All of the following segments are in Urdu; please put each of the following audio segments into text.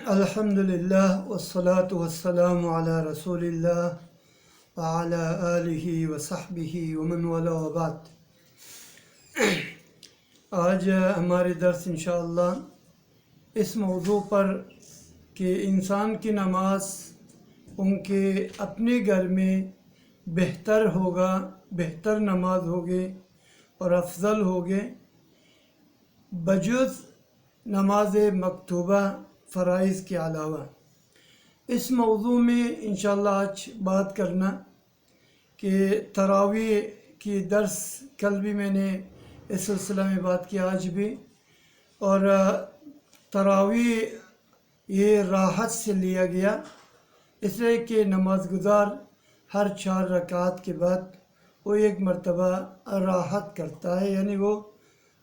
الحمدللہ والصلاة والسلام علی رسول اللہ وعلی آلہ وصحبہ ومن والا وبعد۔ آج ہمارے درس انشاءاللہ اس موضوع پر کہ انسان کی نماز ان کے اپنے گھر میں بہتر ہوگا، بہتر نماز ہوگی اور افضل ہوگے بجز نماز مکتوبہ فرائض کے علاوہ۔ اس موضوع میں انشاءاللہ آج بات کرنا کہ تراویح کی درس کل بھی میں نے اس سلسلہ میں بات کی، آج بھی، اور تراویح یہ راحت سے لیا گیا، اس لیے کہ نماز گزار ہر 4 رکعات کے بعد وہ ایک مرتبہ راحت کرتا ہے، یعنی وہ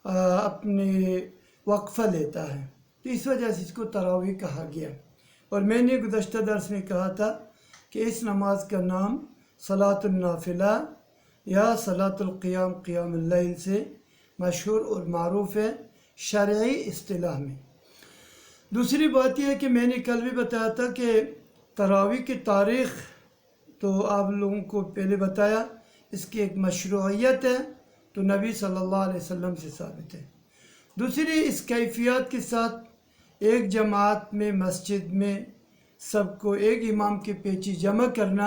اپنے وقفہ لیتا ہے، تو اس وجہ سے اس کو تراویح کہا گیا۔ اور میں نے گزشتہ درس میں کہا تھا کہ اس نماز کا نام صلاۃ النافلہ یا صلاۃ القیام قیام اللیل سے مشہور اور معروف ہے شرعی اصطلاح میں۔ دوسری بات یہ ہے کہ میں نے کل بھی بتایا تھا کہ تراویح کی تاریخ تو آپ لوگوں کو پہلے بتایا، اس کی ایک مشروعیت ہے تو نبی صلی اللہ علیہ وسلم سے ثابت ہے۔ دوسری اس کیفیات کے ساتھ ایک جماعت میں مسجد میں سب کو ایک امام کے پیچھے جمع کرنا،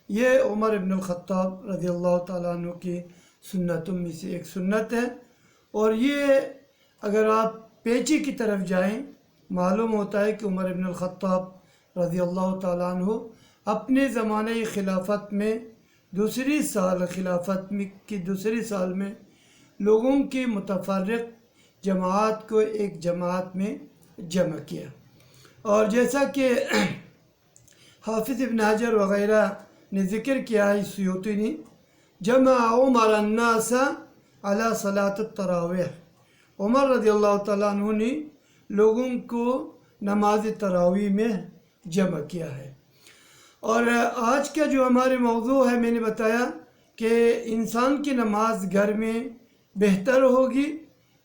یہ عمر ابن الخطاب رضی اللہ تعالیٰ عنہ کی سنتوں میں سے ایک سنت ہے۔ اور یہ اگر آپ پیچھے کی طرف جائیں، معلوم ہوتا ہے کہ عمر ابن الخطاب رضی اللہ تعالیٰ عنہ اپنے زمانہ خلافت میں دوسری سال میں لوگوں کی متفرق جماعت کو ایک جماعت میں جمع کیا۔ اور جیسا کہ حافظ ابن حجر وغیرہ نے ذکر کیا ہے، سیوطی نے، جمع عمر الناس علی صلاۃ التراویح، عمر رضی اللہ تعالیٰ عنہ نے لوگوں کو نماز تراویح میں جمع کیا ہے۔ اور آج کا جو ہمارے موضوع ہے، میں نے بتایا کہ انسان کی نماز گھر میں بہتر ہوگی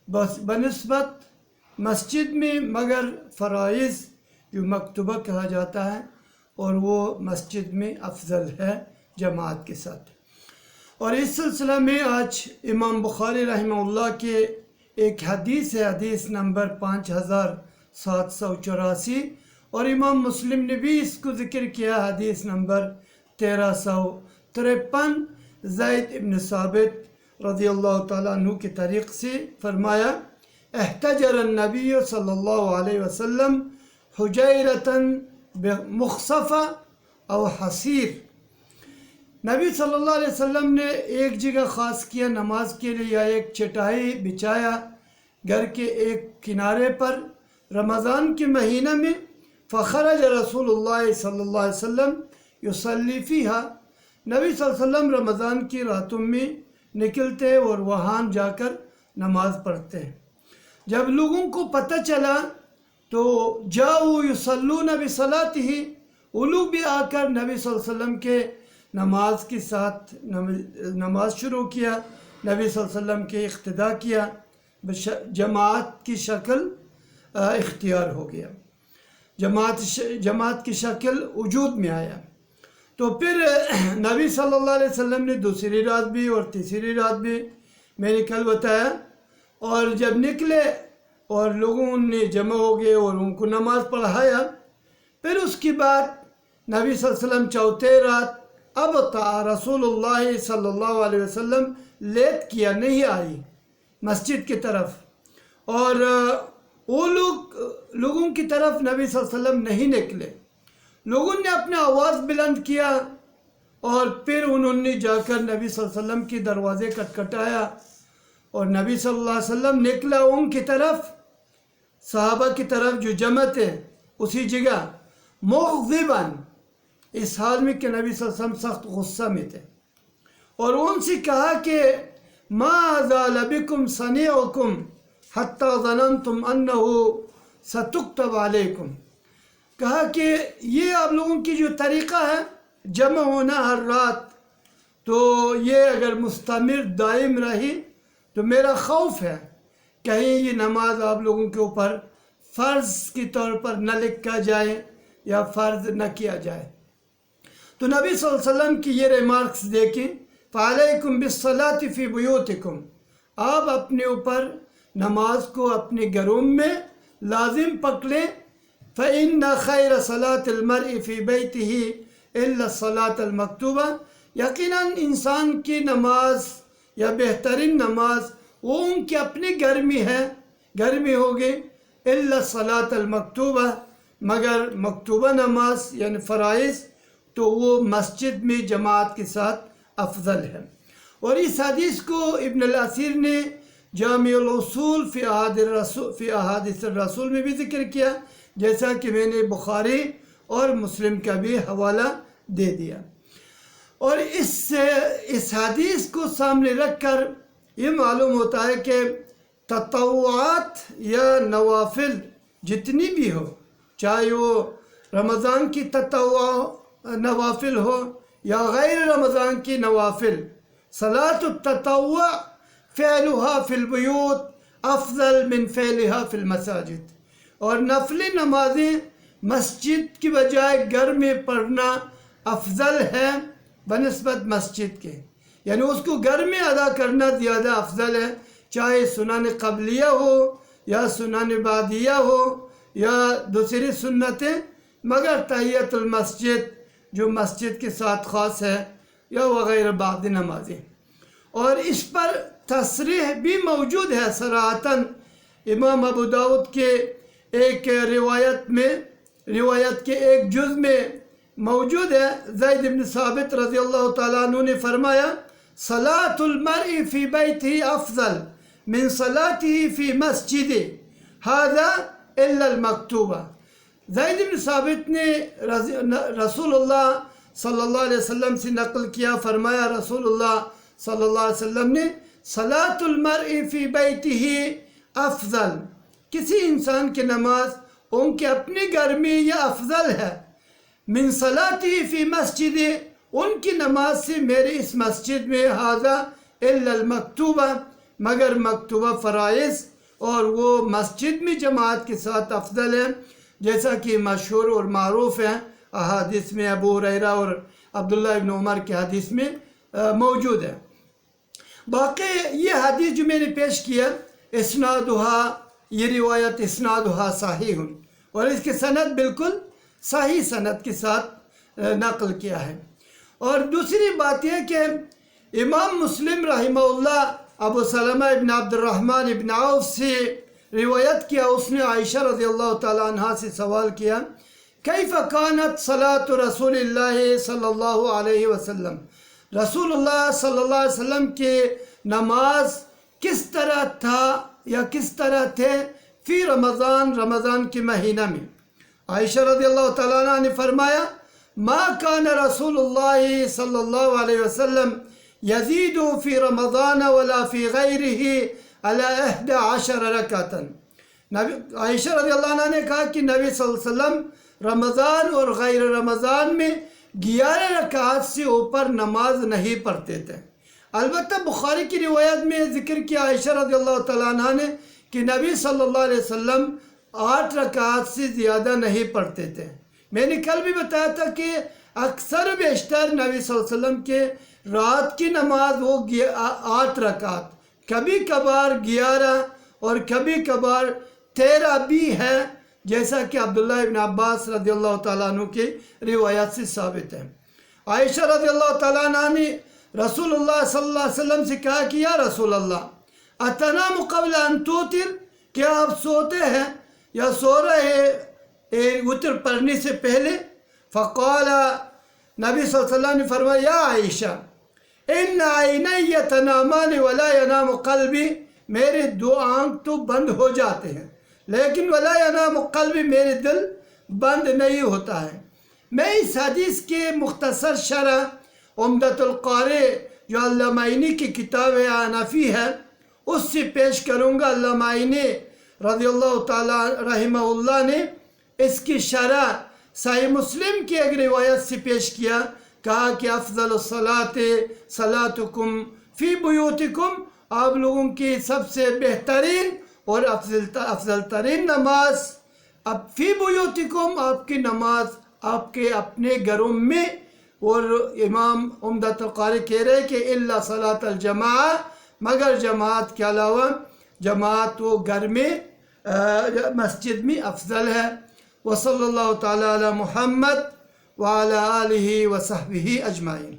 بنسبت مسجد میں، مگر فرائض جو مکتوبہ کہا جاتا ہے اور وہ مسجد میں افضل ہے جماعت کے ساتھ۔ اور اس سلسلہ میں آج امام بخاری رحمہ اللہ کے ایک حدیث ہے، حدیث نمبر 5784، اور امام مسلم نے بھی اس کو ذکر کیا، حدیث نمبر 1353، زید ابن ثابت رضی اللہ تعالیٰ عنہ کے طریق سے فرمایا، احتجر النبی صلی اللہ علیہ وسلم حجیرۃ مخصفہ او حصیر، نبی صلی اللہ علیہ وسلم نے ایک جگہ خاص کیا نماز کے لیے، یا ایک چٹائی بچایا گھر کے ایک کنارے پر رمضان کے مہینہ میں، فخرج رسول اللہ صلی اللہ علیہ وسلم یصلی فیہا، نبی صلی اللہ علیہ وسلم رمضان کی راتوں میں نکلتے اور وہاں جا کر نماز پڑھتے ہیں۔ جب لوگوں کو پتہ چلا تو جاؤ یصلون بصلاتہ، وہ لوگ بھی آ کر نبی صلی اللہ علیہ وسلم کے نماز کے ساتھ نماز شروع کیا، نبی صلی اللہ علیہ وسلم کے اقتداء کیا، جماعت کی شکل اختیار ہو گیا، جماعت کی شکل وجود میں آیا۔ تو پھر نبی صلی اللہ علیہ وسلم نے دوسری رات بھی اور تیسری رات بھی، میں نے کل بتایا، اور جب نکلے اور لوگوں نے جمع ہو گئے اور ان کو نماز پڑھایا، پھر اس کے بعد نبی صلی اللہ علیہ وسلم چوتھے رات ابطأ رسول اللہ صلی اللہ علیہ وسلم لیٹ کیا، نہیں آئی مسجد کی طرف، اور وہ لوگوں کی طرف نبی صلی اللہ علیہ وسلم نہیں نکلے، لوگوں نے اپنا آواز بلند کیا، اور پھر انہوں نے جا کر نبی صلی اللہ علیہ وسلم کے دروازے کٹکھٹایا، اور نبی صلی اللہ علیہ وسلم نکلا ان کی طرف، صحابہ کی طرف جو جمع تھے اسی جگہ، مغضباً، اس حال میں کہ نبی صلی اللہ علیہ وسلم سخت غصہ میں تھے، اور ان سے کہا کہ ما زال بکم صنیعکم حتی ظننتم انہ ستکتب علیکم، کہا کہ یہ آپ لوگوں کی جو طریقہ ہے جمع ہونا ہر رات، تو یہ اگر مستمر دائم رہی تو میرا خوف ہے کہیں یہ نماز آپ لوگوں کے اوپر فرض کے طور پر نہ لکھا جائے یا فرض نہ کیا جائے۔ تو نبی صلی اللہ علیہ وسلم کی یہ ریمارکس دیکھیں، فَعَلَيْكُمْ بِالصَّلَاةِ فِي بُيُوتِكُمْ، آپ اپنے اوپر نماز کو اپنے گھروں میں لازم پکڑیں۔ فَإِنَّ خَيْرَ صَلَاةِ الْمَرْءِ فِي بَيْتِهِ إِلَّا الصَّلَاةَ الْمَكْتُوبَةَ، یقیناً انسان کی نماز یا بہترین نماز وہ ان کے اپنے گھر میں ہے، گھر میں ہوگی، إِلَّا الصَّلَاةَ الْمَكْتُوبَةَ، مگر مکتوبہ نماز یعنی فرائض تو وہ مسجد میں جماعت کے ساتھ افضل ہے۔ اور اس حدیث کو ابن الاثیر نے جامع الاصول فی احادیث الرسول میں بھی ذکر کیا، جیسا کہ میں نے بخاری اور مسلم کا بھی حوالہ دے دیا۔ اور اس حدیث کو سامنے رکھ کر یہ معلوم ہوتا ہے کہ تطوعات یا نوافل جتنی بھی ہو، چاہے وہ رمضان کی نوافل ہو یا غیر رمضان کی نوافل، صلاة التطوع فعلها فی البیوت افضل من فعلها فی المساجد، اور نفلی نمازیں مسجد کی بجائے گھر میں پڑھنا افضل ہے بنسبت مسجد کے، یعنی اس کو گھر میں ادا کرنا زیادہ افضل ہے، چاہے سنن قبلیہ ہو یا سنن بعدیہ ہو یا دوسری سنتیں، مگر تحیت المسجد جو مسجد کے ساتھ خاص ہے یا وغیرہ بعض نمازیں۔ اور اس پر تصریح بھی موجود ہے صراحتاً، امام ابو داؤد کے ایک روایت کے ایک جز میں موجود ہے، زید بن ثابت رضی اللہ تعالیٰ عنہ نے فرمایا صلاة المرء فی بیتہ افضل من صلاته فی مسجد هذا الا المکتوبہ۔ زید بن ثابت نے رسول اللہ صلی اللہ علیہ وسلم سے نقل کیا، فرمایا رسول اللہ صلی اللہ علیہ وسلم نے صلاة المرء فی بیتہ افضل، کسی انسان کی نماز ان کے اپنے گھر میں یہ افضل ہے، من صلاته فی مسجد، ان کی نماز سے میرے اس مسجد میں، هذا الا المکتوبہ، مگر مکتوبہ فرائض، اور وہ مسجد میں جماعت کے ساتھ افضل ہے، جیسا کہ مشہور اور معروف ہے احادیث میں، ابو ہریرہ اور عبداللہ ابن عمر کے حدیث میں موجود ہے۔ باقی یہ حدیث جو میں نے پیش کیا اسنادہا، یہ روایت اسنادہا صحیح، اور اس کی سند بالکل صحیح سند کے ساتھ نقل کیا ہے۔ اور دوسری بات یہ کہ امام مسلم رحمہ اللہ ابو سلمہ ابن عبد الرحمن ابن عوف سے روایت کیا، اس نے عائشہ رضی اللہ تعالیٰ عنہ سے سوال کیا کیف کانت صلاۃ رسول اللہ صلی اللہ علیہ وسلم، رسول اللہ صلی اللہ علیہ وسلم کے نماز کس طرح تھا یا کس طرح تھے فی رمضان کے مہینہ میں۔ عائشہ رضی اللہ تعالیٰ عنہ نے فرمایا ما کان رسول اللہ صلی اللہ علیہ وسلم یزید فی رمضان ولا فی غیرہ علی 11 رکعتا۔ عائشہ رضی اللہ عنہ نے کہا کہ نبی صلی اللہ علیہ وسلم رمضان اور غیر رمضان میں 11 رکعات سے اوپر نماز نہیں پڑھتے تھے۔ البتہ بخاری کی روایت میں ذکر کیا عائشہ رضی اللہ تعالیٰ عنہ نے کہ نبی صلی اللہ علیہ وسلم 8 رکعات سے زیادہ نہیں پڑھتے تھے۔ میں نے کل بھی بتایا تھا کہ اکثر بیشتر نبی صلی اللہ علیہ وسلم کے رات کی نماز وہ 8 رکعات، کبھی کبھار 11 اور کبھی کبھار 13 بھی ہے، جیسا کہ عبداللہ ابن عباس رضی اللہ تعالیٰ عنہ کی روایت سے ثابت ہے۔ عائشہ رضی اللہ تعالیٰ عنہ نے رسول اللہ صلی اللہ علیہ وسلم سے کہا کہ یا رسول اللہ اتنام قبل ان توتر، کیا آپ سوتے ہیں یا سو رہے وتر پڑھنے سے پہلے؟ فقال، نبی صلی اللہ علیہ وسلم نے فرمایا یا عائشہ ان عینی تنامان ولا ینام قلبی، میرے 2 آنکھ تو بند ہو جاتے ہیں لیکن ولا ینام قلبی، میرے دل بند نہیں ہوتا ہے۔ میں اس حدیث کے مختصر شرح عمدۃ القاری جو علامہ عینی کی کتاب حنفی ہے اس سے پیش کروں گا۔ علامہ عینی رضی اللہ تعالی رحمہ اللہ نے اس کی شرح صحیح مسلم کی ایک روایت سے پیش کیا، کہا کہ افضل الصلاۃ صلاتکم فی بیوتکم، آپ لوگوں کی سب سے بہترین اور افضل ترین نماز اب فی بیوتکم آپ کی نماز آپ کے اپنے گھروں میں، اور امام عمدۃ القاری کہہ رہے کہ الا صلاۃ الجماع، مگر جماعت کے علاوہ، جماعت وہ گھر میں مسجد میں افضل ہے۔ وصلی اللہ تعالی علی محمد وعلی آلہ وصحبہ اجمعین۔